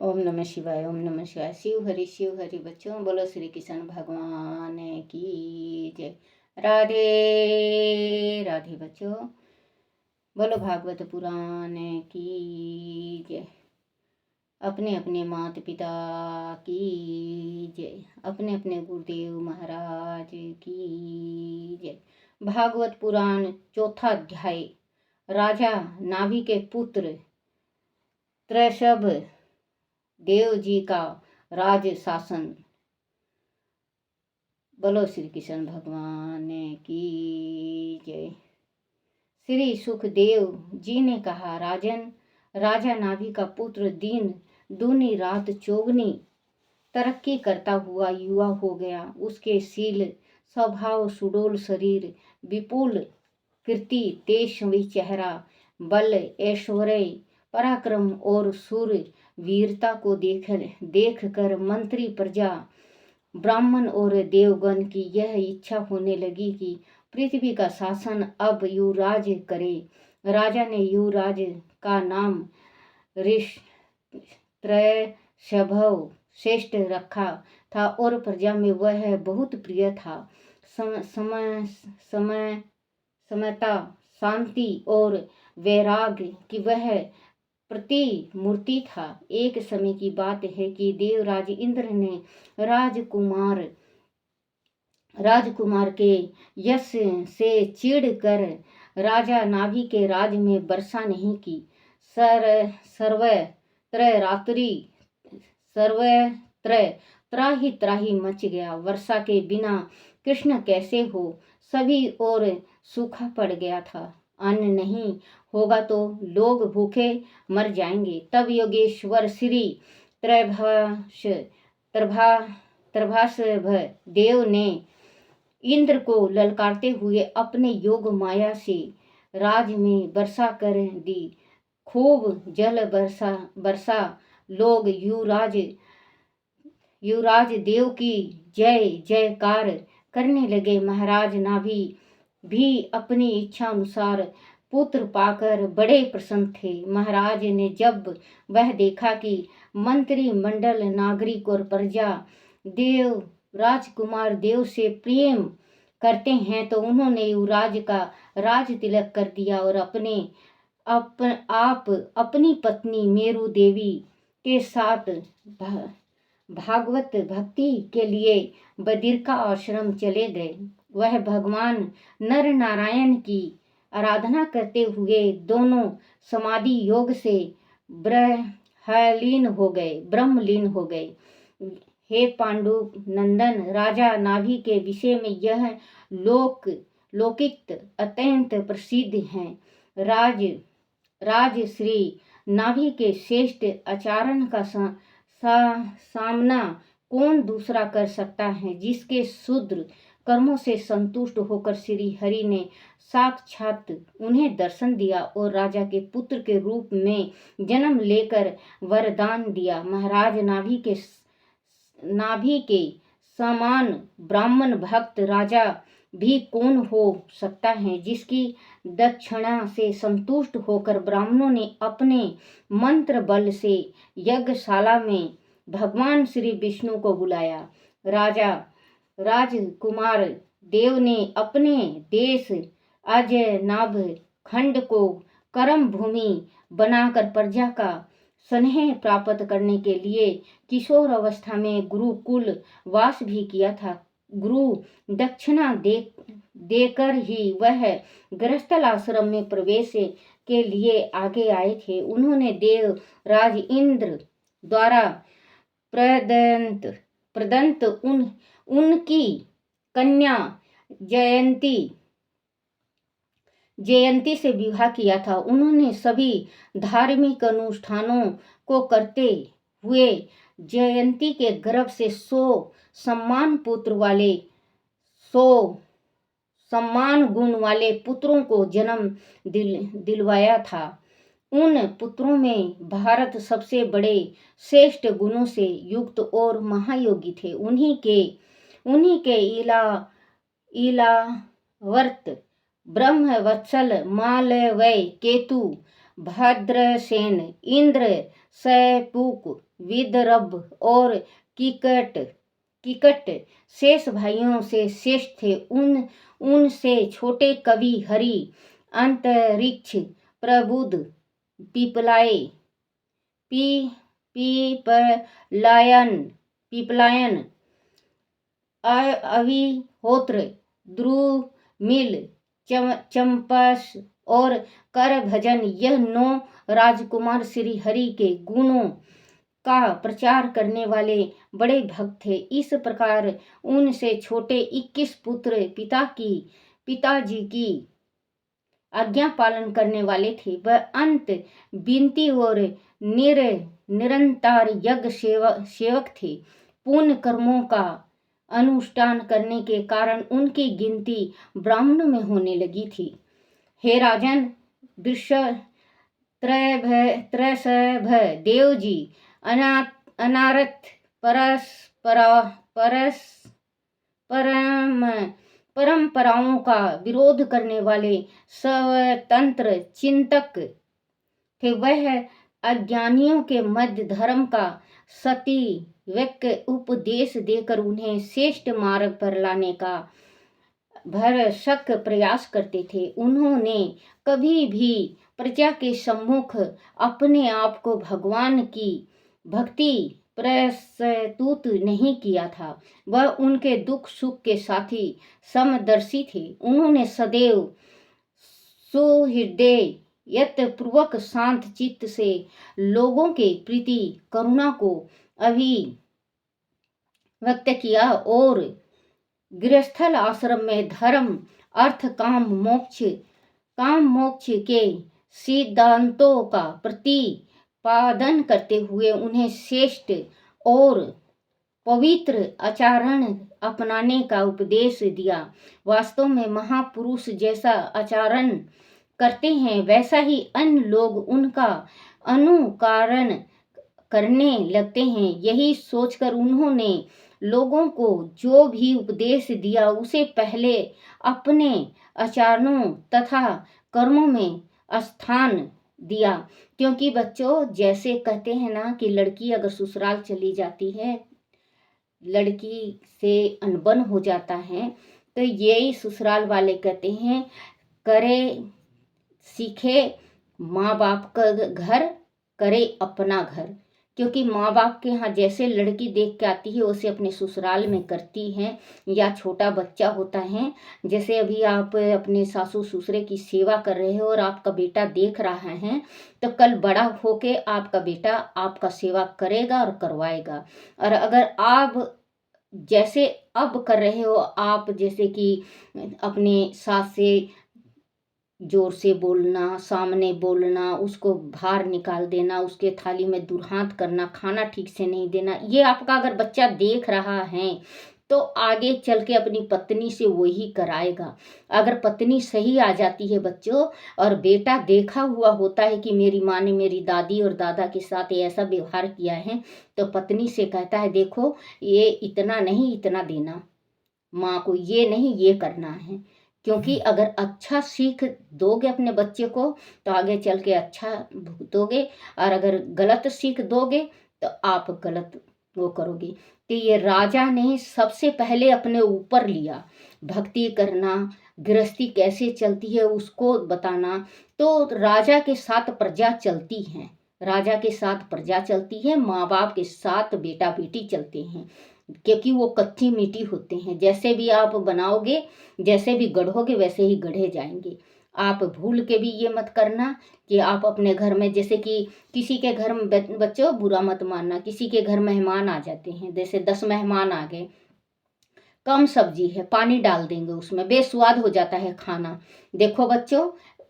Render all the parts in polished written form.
ओम नमः शिवाय। ओम नमः शिवाय। शिव हरि बच्चों, बोलो श्री कृष्ण भगवान की जय। राधे राधे बच्चों, बोलो भागवत पुराण की जय। अपने अपने माता पिता की जय, अपने अपने गुरुदेव महाराज की जय। भागवत पुराण चौथा अध्याय, राजा नाभि के पुत्र त्रैशभ देव जी का राज शासन। बोलो श्री कृष्ण भगवान की जय। श्री सुखदेव जी ने कहा, राजन, राजा नाभि का पुत्र दिन दूनी रात चौगनी तरक्की करता हुआ युवा हो गया। उसके शील, स्वभाव, सुडोल शरीर, विपुल कीर्ति, तेजस्वी चेहरा, बल, ऐश्वर्य, पराक्रम और शूर वीरता को देख कर मंत्री, प्रजा, ब्राह्मण और देवगण की यह इच्छा होने लगी कि पृथ्वी का शासन अब युवराज करे। राजा ने युवराज का नाम त्रैशभव श्रेष्ठ रखा था और प्रजा में वह बहुत प्रिय था। समता, शांति और वैराग्य की वह प्रतिमूर्ति था। एक समय की बात है कि देवराज इंद्र ने राजकुमार के यश से चिढ़ कर राजा नाभि के राज में वर्षा नहीं की। सर्वत्र त्राही त्राही मच गया। वर्षा के बिना कृष्ण कैसे हो, सभी और सूखा पड़ गया था। अन्न नहीं होगा तो लोग भूखे मर जाएंगे। तब योगेश्वर श्री त्रभासभ देव ने इंद्र को ललकारते हुए अपने योग माया से राज में वर्षा कर दी। खूब जल वर्षा लोग युवराज देव की जय जयकार करने लगे। महाराज नाभि भी अपनी इच्छा अनुसार पुत्र पाकर बड़े प्रसन्न थे। महाराज ने जब वह देखा कि मंत्री मंडल, नागरिक और प्रजा देव राजकुमार देव से प्रेम करते हैं तो उन्होंने युवराज का राज तिलक कर दिया और अपनी पत्नी मेरु देवी के साथ भागवत भक्ति के लिए बद्रिका आश्रम चले गए। वह भगवान नर नारायण की आराधना करते हुए दोनों समाधि योग से ब्रह्मलीन हो गए। हे पांडु नंदन, राजा नाभि के विषय में यह लौकिक अत्यंत प्रसिद्ध है। राज श्री नाभि के श्रेष्ठ आचरण का सामना कौन दूसरा कर सकता है, जिसके शुद्र कर्मों से संतुष्ट होकर श्री हरि ने साक्षात उन्हें दर्शन दिया और राजा के पुत्र के रूप में जन्म लेकर वरदान दिया। महाराज नाभि के समान ब्राह्मण भक्त राजा भी कौन हो सकता है, जिसकी दक्षिणा से संतुष्ट होकर ब्राह्मणों ने अपने मंत्र बल से यज्ञशाला में भगवान श्री विष्णु को बुलाया। राजकुमार देव ने अपने देश अजनाभ खंड को कर्म भूमि बनाकर प्रजा का स्नेह प्राप्त करने के लिए किशोर अवस्था में गुरुकुल वास भी किया था। गुरु दक्षिणा देकर ही वह गृहस्थल आश्रम में प्रवेश के लिए आगे आए थे। उन्होंने देव राज इंद्र द्वारा प्रदत्त उनकी कन्या जयंती से विवाह किया था। उन्होंने सभी धार्मिक अनुष्ठानों को करते हुए जयंती के गर्भ से 100 सम्मान गुण वाले पुत्रों को जन्म दिलवाया था। उन पुत्रों में भारत सबसे बड़े श्रेष्ठ गुणों से युक्त और महायोगी थे। उन्हीं के इलावर्त, ब्रह्मवत्सल, मालवय, केतु, भद्रसेन, इंद्र, सैपुक, विदर्भ और किकट किकट शेष भाइयों से श्रेष्ठ थे। उनसे छोटे कवि हरि, अंतरिक्ष, प्रबुद्ध, पीपलाय, पी पीपलायन, अविहोत्र, द्रुमिल, चंपस और करभजन, यह 9 राजकुमार श्री हरि के गुणों का प्रचार करने वाले बड़े भक्त थे। इस प्रकार उनसे छोटे 21 पुत्र पिताजी की आज्ञा पालन करने वाले थे। वह अंत विनती और निरंतर यज्ञ सेवक थे। पुण्य कर्मों का अनुष्ठान करने के कारण उनकी गिनती ब्राह्मणों में होने लगी थी। हे राजन, त्रैसभ देव जी अनारथ परंपराओं का विरोध करने वाले स्वतंत्र चिंतक थे। वह अज्ञानियों के मध्य धर्म का सटीक उपदेश देकर उन्हें श्रेष्ठ मार्ग पर लाने का भरसक प्रयास करते थे। उन्होंने कभी भी प्रजा के सम्मुख अपने आप को भगवान की भक्ति प्रस्तुत नहीं किया था। वह उनके दुख सुख के साथी समदर्शी थे। उन्होंने सदैव सुहृदय यत्पूर्वक शांत चित्त से लोगों के प्रति करुणा को अभिव्यक्त किया और गृहस्थल आश्रम में धर्म, अर्थ, काम मोक्ष के सिद्धांतों का प्रतिपादन करते हुए उन्हें श्रेष्ठ और पवित्र आचरण अपनाने का उपदेश दिया। वास्तव में महापुरुष जैसा आचरण करते हैं वैसा ही अन्य लोग उनका अनुकरण करने लगते हैं। यही सोचकर उन्होंने लोगों को जो भी उपदेश दिया उसे पहले अपने आचरणों तथा कर्मों में स्थान दिया। क्योंकि बच्चों, जैसे कहते हैं ना कि लड़की अगर ससुराल चली जाती है, लड़की से अनबन हो जाता है, तो यही ससुराल वाले कहते हैं, करे सीखे माँ बाप का घर, करे अपना घर। क्योंकि माँ बाप के यहाँ जैसे लड़की देख के आती है उसे अपने ससुराल में करती हैं। या छोटा बच्चा होता है, जैसे अभी आप अपने सासू ससुरे की सेवा कर रहे हो और आपका बेटा देख रहा है, तो कल बड़ा होके आपका बेटा आपका सेवा करेगा और करवाएगा। और अगर आप जैसे अब कर रहे हो, आप जैसे कि अपने सास से जोर से बोलना, सामने बोलना, उसको बाहर निकाल देना, उसके थाली में दुर्हांत करना, खाना ठीक से नहीं देना, ये आपका अगर बच्चा देख रहा है तो आगे चल के अपनी पत्नी से वही कराएगा। अगर पत्नी सही आ जाती है बच्चों, और बेटा देखा हुआ होता है कि मेरी माँ ने मेरी दादी और दादा के साथ ऐसा व्यवहार किया है, तो पत्नी से कहता है, देखो ये इतना नहीं इतना देना, माँ को ये नहीं ये करना है। क्योंकि अगर अच्छा सीख दोगे अपने बच्चे को तो आगे चल के अच्छा भुगतोगे, और अगर गलत सीख दोगे तो आप गलत वो करोगे। तो ये राजा ने सबसे पहले अपने ऊपर लिया, भक्ति करना, गृहस्थी कैसे चलती है उसको बताना। तो राजा के साथ प्रजा चलती है, राजा के साथ प्रजा चलती है, माँ बाप के साथ बेटा बेटी चलते हैं। क्योंकि वो कच्ची मिट्टी होते हैं, जैसे भी आप बनाओगे, जैसे भी गढ़ोगे वैसे ही गढ़े जाएंगे। आप भूल के भी ये मत करना कि आप अपने घर में, जैसे कि किसी के घर में, बच्चों बुरा मत मानना, किसी के घर मेहमान आ जाते हैं, जैसे 10 मेहमान आ गए, कम सब्जी है, पानी डाल देंगे उसमें, बेस्वाद हो जाता है खाना। देखो बच्चों,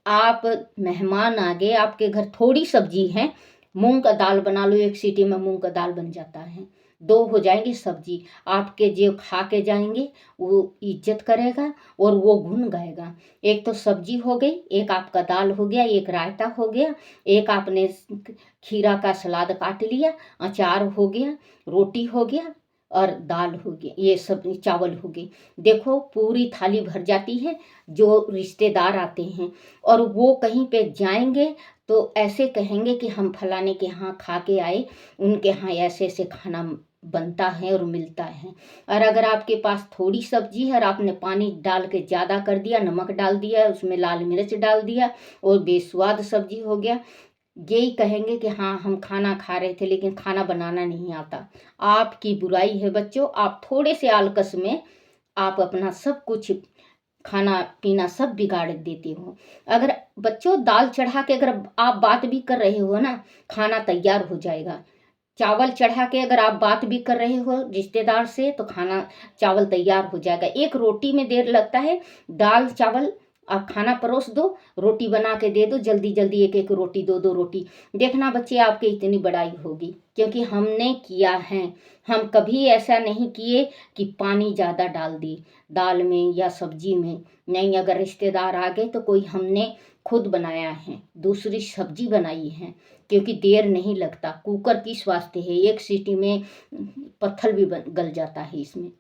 आप मेहमान आ गए, आपके घर थोड़ी सब्जी है, मूंग का दाल बना लो, 1 सीटी में मूंग का दाल बन जाता है, 2 हो जाएंगी सब्जी। आपके जो खा के जाएंगे वो इज्जत करेगा और वो गुण गाएगा। एक तो सब्जी हो गई, एक आपका दाल हो गया, एक रायता हो गया, एक आपने खीरा का सलाद काट लिया, अचार हो गया, रोटी हो गया और दाल हो गई, ये सब चावल हो गए। देखो पूरी थाली भर जाती है। जो रिश्तेदार आते हैं और वो कहीं पे जाएंगे तो ऐसे कहेंगे कि हम फलाने के यहाँ खा के आए, उनके यहाँ ऐसे ऐसे खाना बनता है और मिलता है। और अगर आपके पास थोड़ी सब्जी है और आपने पानी डाल के ज़्यादा कर दिया, नमक डाल दिया, उसमें लाल मिर्च डाल दिया और बेस्वाद सब्जी हो गया, यही कहेंगे कि हाँ हम खाना खा रहे थे लेकिन खाना बनाना नहीं आता। आपकी बुराई है बच्चों, आप थोड़े से आलकस में आप अपना सब कुछ खाना पीना सब बिगाड़ देते हो। अगर बच्चों दाल चढ़ा के अगर आप बात भी कर रहे हो ना, खाना तैयार हो जाएगा। चावल चढ़ा के अगर आप बात भी कर रहे हो रिश्तेदार से तो खाना चावल तैयार हो जाएगा। एक रोटी में देर लगता है, दाल चावल आप खाना परोस दो, रोटी बना के दे दो, जल्दी जल्दी एक एक रोटी, दो दो रोटी, देखना बच्चे आपके इतनी बड़ाई होगी। क्योंकि हमने किया है, हम कभी ऐसा नहीं किए कि पानी ज़्यादा डाल दी दाल में या सब्जी में। नहीं, अगर रिश्तेदार आ गए तो कोई हमने खुद बनाया है, दूसरी सब्जी बनाई है, क्योंकि देर नहीं लगता। कुकर किस वास्ते है, एक सीटी में पत्थर भी गल जाता है इसमें।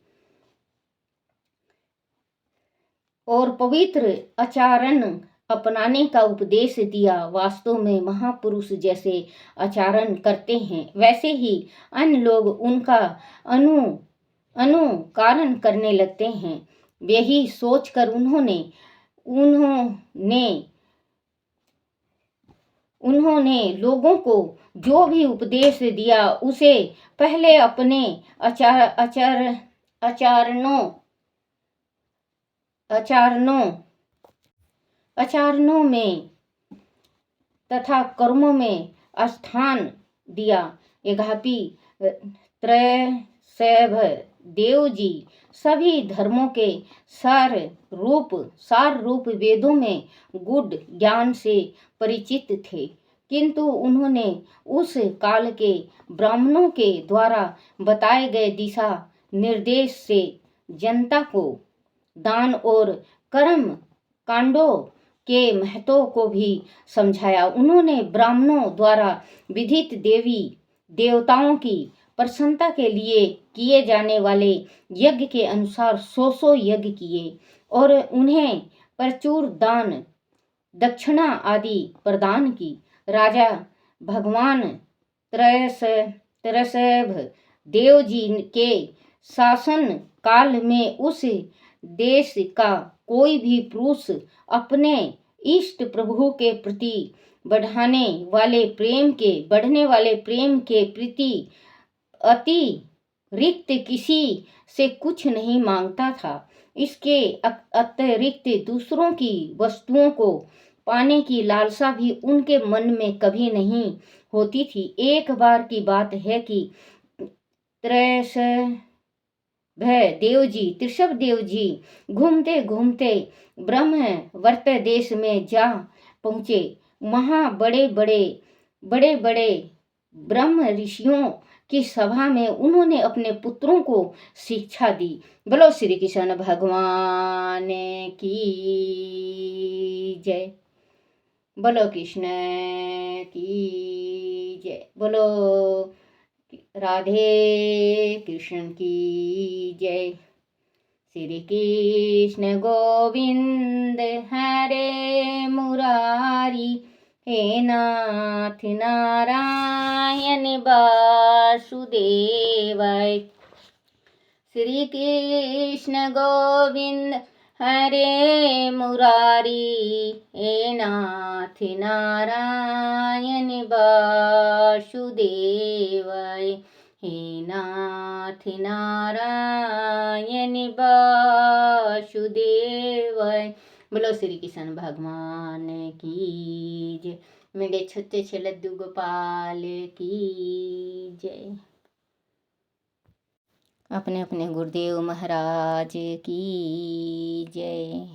और पवित्र आचरण अपनाने का उपदेश दिया। वास्तव में महापुरुष जैसे आचरण करते हैं वैसे ही अन्य लोग उनका अनुकरण करने लगते हैं। यही सोचकर उन्होंने लोगों को जो भी उपदेश दिया उसे पहले अपने आचरणों में तथा कर्मों में स्थान दिया। यद्यपि त्रैसेव देव जी सभी धर्मों के सार रूप वेदों में गुड ज्ञान से परिचित थे, किंतु उन्होंने उस काल के ब्राह्मणों के द्वारा बताए गए दिशा निर्देश से जनता को दान और कर्म कांडों के महत्व को भी समझाया। उन्होंने ब्राह्मणों द्वारा विधित देवी देवताओं की प्रसन्नता के लिए किए जाने वाले यज्ञ के अनुसार 100 यज्ञ किए और उन्हें प्रचुर दान दक्षिणा आदि प्रदान की। राजा भगवान त्रैसेव देव जी के शासन काल में उस देश का कोई भी पुरुष अपने इष्ट प्रभु के प्रति बढ़ने वाले प्रेम के प्रति अतिरिक्त किसी से कुछ नहीं मांगता था। इसके अतिरिक्त दूसरों की वस्तुओं को पाने की लालसा भी उनके मन में कभी नहीं होती थी। एक बार की बात है कि त्रिशव देव जी घूमते घूमते ब्रह्मवर्त देश में जा पहुँचे। वहाँ बड़े बड़े ब्रह्म ऋषियों की सभा में उन्होंने अपने पुत्रों को शिक्षा दी। बोलो श्री कृष्ण भगवान की जय। बोलो कृष्ण की जय। बोलो राधे कृष्ण की जय। श्री कृष्ण गोविंद हरे मुरारी, हे नाथ नारायण वासुदेवाय। श्री कृष्ण गोविंद हरे मुरारी, हे नाथ नारायण वासुदेवाय, हे नाथ नारायण वासुदेवाय। बोलो श्री कृष्ण भगवान की जय। मेरे छोटे से लड्डू गोपाल की जय। अपने अपने गुरुदेव महाराज की जय।